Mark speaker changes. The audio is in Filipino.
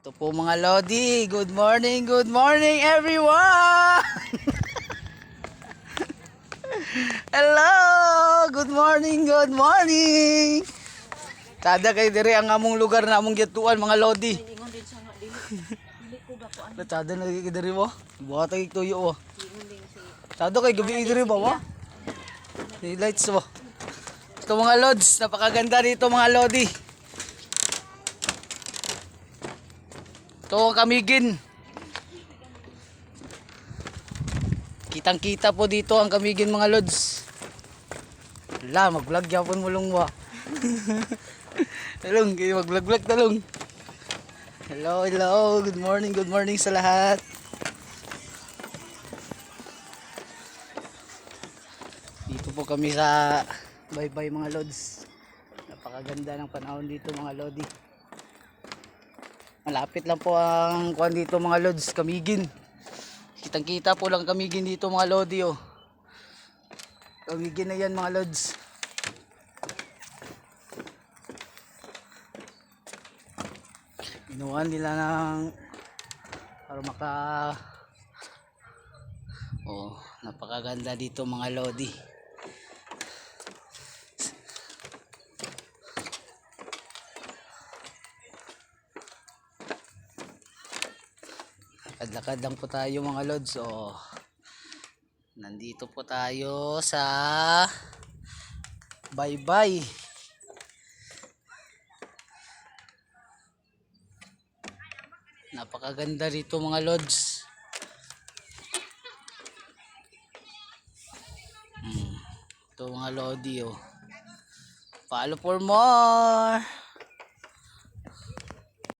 Speaker 1: Ito po mga Lodi, good morning everyone! Hello! Good morning! Tada kay dire ang among lugar na among gituan mga Lodi. Tada na kay dire mo. Buhat kay tuyo mo. Tada kay gabi dire ba mo? Lights mo. Ito mga Lods, napakaganda dito mga Lodi. Ito ang Kamigin. Kitang kita po dito ang Kamigin mga Lods. Wala, mag-vlog yapon mo lang ba? Talong, mag-vlog talong. Hello, good morning sa lahat. Dito po kami sa bye-bye mga Lods. Napakaganda ng panahon dito mga Lodi. Malapit lang po ang kuan dito mga Lods, Kamigin. Kitang kita po lang Kamigin dito mga Lodi oh. Kamigin na yan mga Lods. Inuwan nila ng para napakaganda dito mga Lodi. Lakad lang po tayo mga Lods. Nandito po tayo sa bye-bye. Napakaganda rito mga Lods. Ito mga Lodi oh. Follow for more.